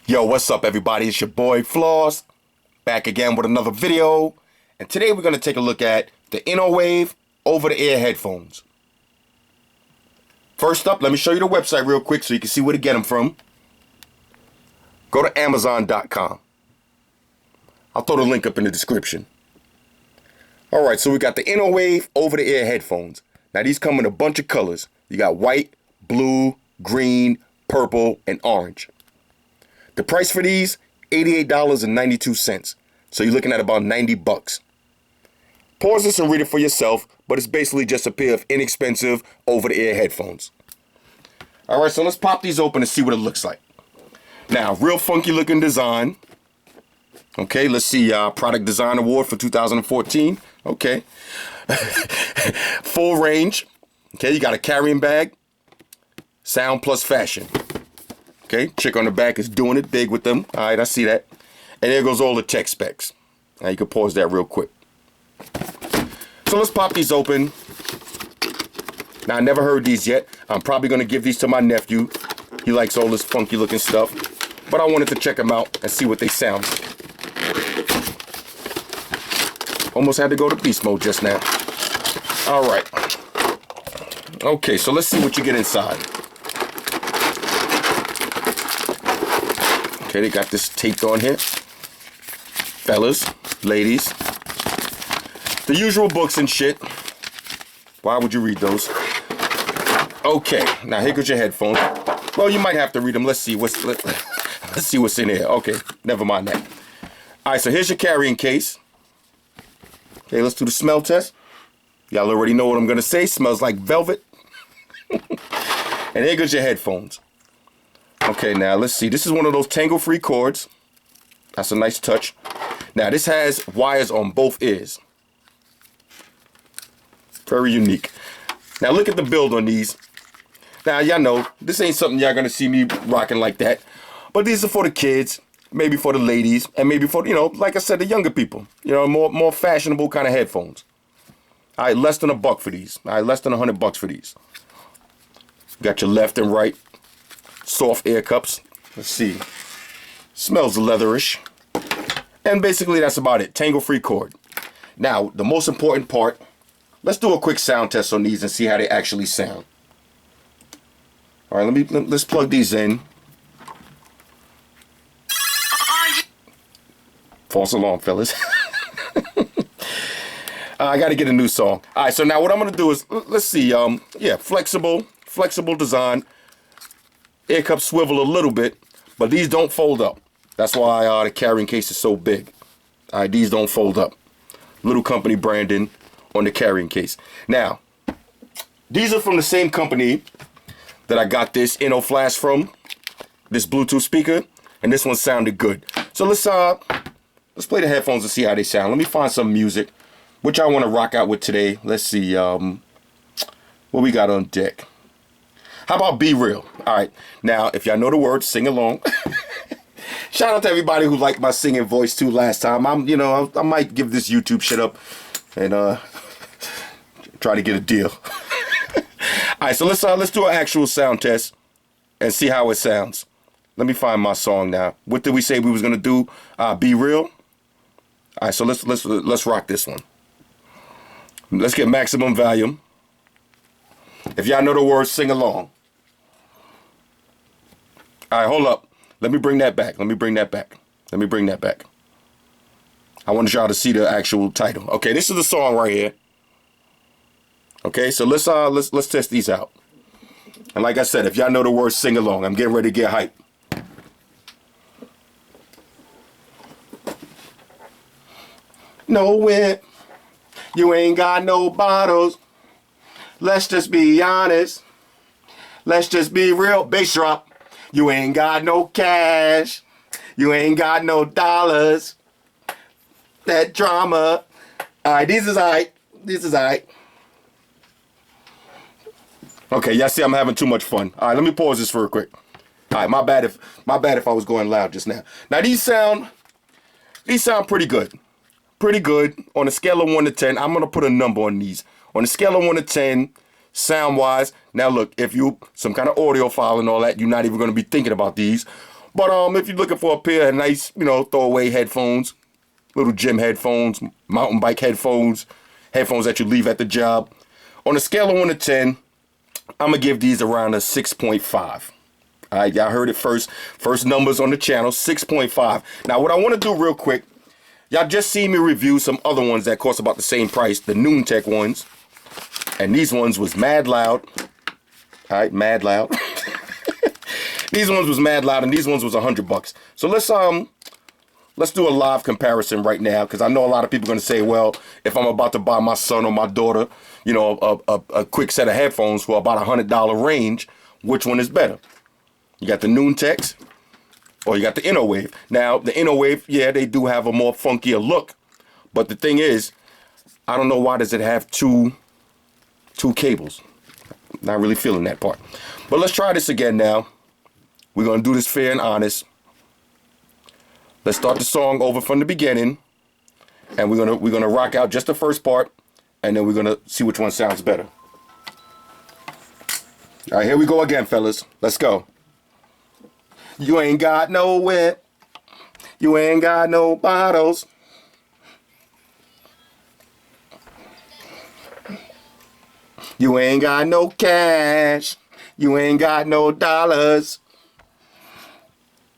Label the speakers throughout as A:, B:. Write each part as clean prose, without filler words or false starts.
A: Yo, what's up everybody? It's your boy Floss, back again with another video. And today we're going to take a look at the INNOWave over-the-air headphones. First up, let me show you the website real quick so you can see where to get them from. Go to Amazon.com. I'll throw the link up in the description. Alright, so we got the INNOWave over-the-air headphones. Now these come in a bunch of colors. You got white, blue, green, purple, and orange. The price for these, $88.92. So you're looking at about 90 bucks. Pause this and read it for yourself, but it's basically just a pair of inexpensive over-the-air headphones. Alright, so let's pop these open and see what it looks like. Now, real funky looking design. Okay, let's see, Product Design Award for 2014. Okay. Full range. Okay, you got a carrying bag. Sound plus fashion. Okay, chick on the back is doing it big with them. All right, I see that. And there goes all the tech specs. Now you can pause that real quick. So let's pop these open. Now I never heard these yet. I'm probably going to give these to my nephew. He likes all this funky looking stuff. But I wanted to check them out and see what they sound like. Almost had to go to beast mode just now. All right. Okay, so let's see what you get inside. Okay, they got this taped on here. Fellas, ladies. The usual books and shit. Why would you read those? Okay, now here goes your headphones. Well, you might have to read them. Let's see let's see what's in here. Okay, never mind that. All right, so here's your carrying case. Okay, let's do the smell test. Y'all already know what I'm gonna say. Smells like velvet. And here goes your headphones. Okay, now let's see. This is one of those tangle-free cords. That's a nice touch. Now this has wires on both ears. Very unique. Now look at the build on these. Now y'all know this ain't something y'all gonna see me rocking like that. But these are for the kids, maybe for the ladies, and maybe for, you know, like I said, the younger people. You know, more fashionable kind of headphones. All right, less than $1 for these. All right, less than 100 bucks for these. Got your left and right. Soft air cups. Let's see. Smells leatherish. And basically that's about it. Tangle-free cord. Now, the most important part, let's do a quick sound test on these and see how they actually sound. All right, let's plug these in. False alarm, fellas. I got to get a new song. All right, so now what I'm going to do is, let's see. Yeah, flexible design. Air cups swivel a little bit, but these don't fold up. That's why the carrying case is so big. All right, these don't fold up. Little company branding on the carrying case. Now, these are from the same company that I got this INNOFlash from, this Bluetooth speaker, and this one sounded good. So let's play the headphones and see how they sound. Let me find some music, which I want to rock out with today. Let's see, what we got on deck. How about Be Real? All right. Now, if y'all know the words, sing along. Shout out to everybody who liked my singing voice too last time. I might give this YouTube shit up and try to get a deal. All right, so let's do an actual sound test and see how it sounds. Let me find my song now. What did we say we was gonna do? Be Real. All right, so let's rock this one. Let's get maximum volume. If y'all know the words, sing along. All right, hold up. Let me bring that back. I want y'all to see the actual title. Okay, this is the song right here. Okay, so let's test these out. And like I said, if y'all know the words, sing along. I'm getting ready to get hype. Nowhere, you ain't got no bottles. Let's just be honest. Let's just be real. Bass drop. You ain't got no cash. You ain't got no dollars. That drama. Alright, these is alright. Okay, y'all see I'm having too much fun. Alright, let me pause this real quick. Alright, my bad if I was going loud just now. Now these sound pretty good. Pretty good. On a scale of 1 to 10, I'm gonna put a number on these. On a scale of 1 to 10, sound wise. Now look, if you some kind of audiophile and all that, you're not even going to be thinking about these. But if you're looking for a pair of nice, you know, throwaway headphones, little gym headphones, mountain bike headphones, headphones that you leave at the job, on a scale of 1 to 10, I'm gonna give these around a 6.5. All right, y'all heard it first. First numbers on the channel, 6.5. Now, what I want to do real quick, y'all just seen me review some other ones that cost about the same price, the NoonTech ones, and these ones was mad loud. All right, mad loud. These ones was mad loud, and these ones was $100. So let's do a live comparison right now, because I know a lot of people are going to say, well, if I'm about to buy my son or my daughter, you know, a quick set of headphones for about $100 range, which one is better? You got the NoonTechs, or you got the INNOWave. Now, the INNOWave, yeah, they do have a more funkier look, but the thing is, I don't know why does it have two cables. Not really feeling that part. But let's try this again now. We're going to do this fair and honest. Let's start the song over from the beginning, and we're gonna rock out just the first part, and then we're gonna see which one sounds better. All right, here we go again, fellas. Let's go. You ain't got no whip, you ain't got no bottles. You ain't got no cash, you ain't got no dollars.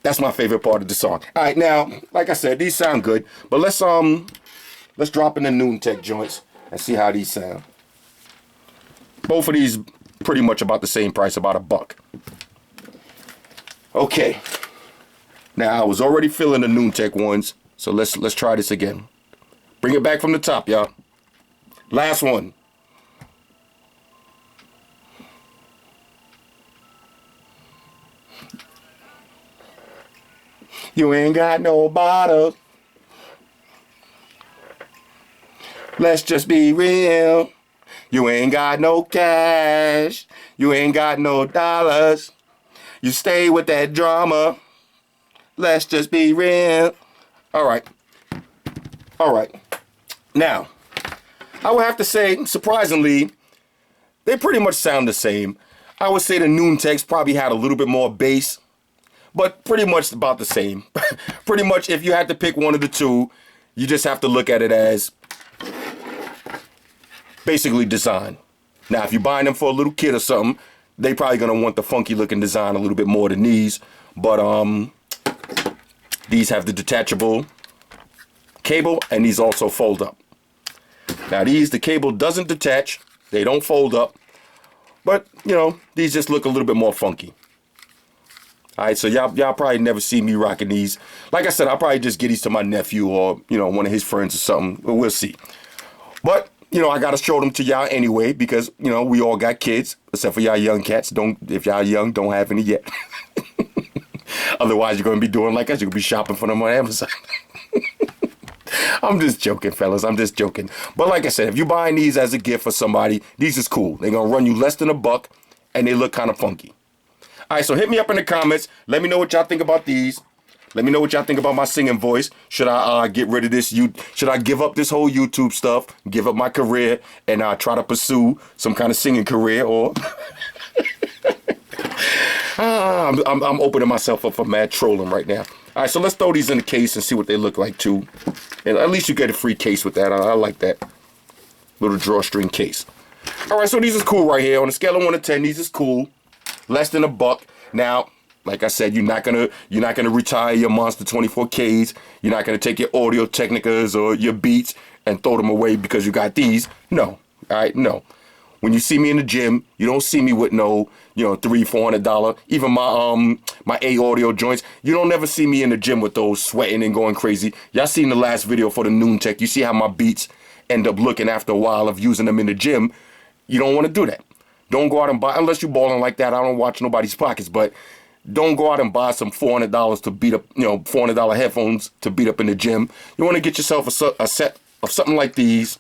A: That's my favorite part of the song. All right, now, like I said, these sound good, but let's drop in the NoonTech joints and see how these sound. Both of these pretty much about the same price, about $1. Okay. Now, I was already feeling the NoonTech ones, so let's try this again. Bring it back from the top, y'all. Last one. You ain't got no bottle. Let's just be real. You ain't got no cash. You ain't got no dollars. You stay with that drama. Let's just be real. All right. All right. Now, I would have to say, surprisingly, they pretty much sound the same. I would say the NoonTechs probably had a little bit more bass, but pretty much about the same. Pretty much, if you had to pick one of the two, you just have to look at it as basically design. Now, if you're buying them for a little kid or something, they probably gonna want the funky looking design a little bit more than these. But these have the detachable cable, and these also fold up. Now these, the cable doesn't detach, they don't fold up, but you know, these just look a little bit more funky. All right, so y'all probably never see me rocking these. Like I said, I'll probably just get these to my nephew or, you know, one of his friends or something. We'll see. But, you know, I got to show them to y'all anyway because, you know, we all got kids, except for y'all young cats. If y'all young, don't have any yet. Otherwise, you're going to be doing like us. You're going to be shopping for them on Amazon. I'm just joking, fellas. I'm just joking. But like I said, if you're buying these as a gift for somebody, these is cool. They're going to run you less than $1, and they look kind of funky. All right, so hit me up in the comments. Let me know what y'all think about these. Let me know what y'all think about my singing voice. Should I get rid of this? Should I give up this whole YouTube stuff, give up my career, and try to pursue some kind of singing career? Or I'm opening myself up for mad trolling right now. All right, so let's throw these in the case and see what they look like too. And at least you get a free case with that. I like that little drawstring case. All right, so these is cool right here. On a scale of 1 to 10, these is cool. Less than $1. Now, like I said, you're not gonna retire your Monster 24Ks. You're not gonna take your Audio Technicas or your Beats and throw them away because you got these. No, all right, no. When you see me in the gym, you don't see me with no, you know, $300-400. Even my A audio joints, you don't never see me in the gym with those sweating and going crazy. Y'all seen the last video for the NoonTech. You see how my Beats end up looking after a while of using them in the gym. You don't want to do that. Don't go out and buy, unless you're balling like that. I don't watch nobody's pockets, but don't go out and buy some $400 to beat up, you know, $400 headphones to beat up in the gym. You want to get yourself a set of something like these,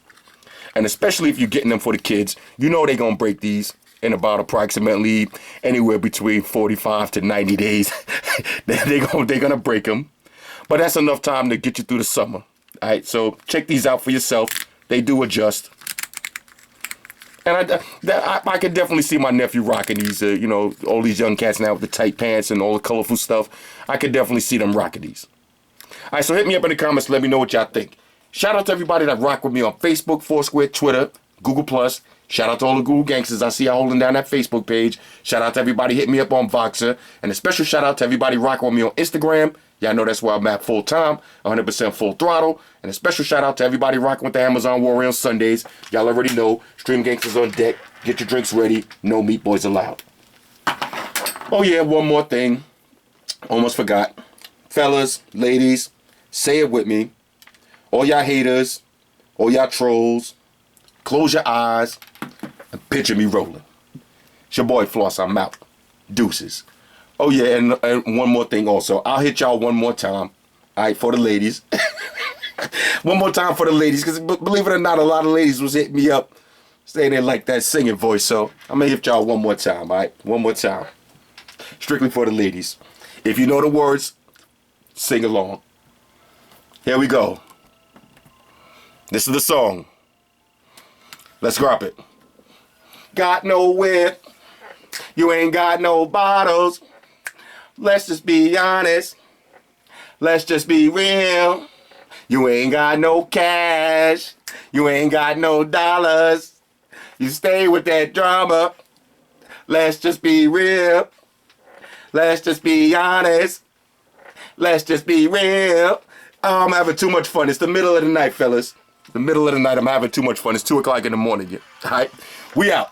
A: and especially if you're getting them for the kids, you know they're going to break these in about approximately anywhere between 45 to 90 days. they're going to break them, but that's enough time to get you through the summer. All right, so check these out for yourself. They do adjust. And I can definitely see my nephew rocking these, you know, all these young cats now with the tight pants and all the colorful stuff. I could definitely see them rocking these. All right, so hit me up in the comments. Let me know what y'all think. Shout out to everybody that rock with me on Facebook, Foursquare, Twitter, Google+. Shout out to all the Google gangsters. I see y'all holding down that Facebook page. Shout out to everybody hitting me up on Voxer. And a special shout out to everybody rocking with me on Instagram. Y'all know that's where I'm at full time, 100% full throttle. And a special shout out to everybody rocking with the Amazon Warrior on Sundays. Y'all already know, Stream Gangsters on deck. Get your drinks ready. No meat boys allowed. Oh yeah, one more thing. Almost forgot. Fellas, ladies, say it with me. All y'all haters, all y'all trolls, close your eyes and picture me rolling. It's your boy Floss, I'm out. Deuces. Oh yeah, and one more thing also. I'll hit y'all one more time. All right, for the ladies. One more time for the ladies, because believe it or not, a lot of ladies was hitting me up saying they like that singing voice. So I'm going to hit y'all one more time, all right? One more time. Strictly for the ladies. If you know the words, sing along. Here we go. This is the song. Let's drop it. Got no whip. You ain't got no bottles. Let's just be honest. Let's just be real. You ain't got no cash. You ain't got no dollars. You stay with that drama. Let's just be real. Let's just be honest. Let's just be real. Oh, I'm having too much fun. It's the middle of the night, fellas. The middle of the night, I'm having too much fun. It's 2 o'clock in the morning. All right? We out.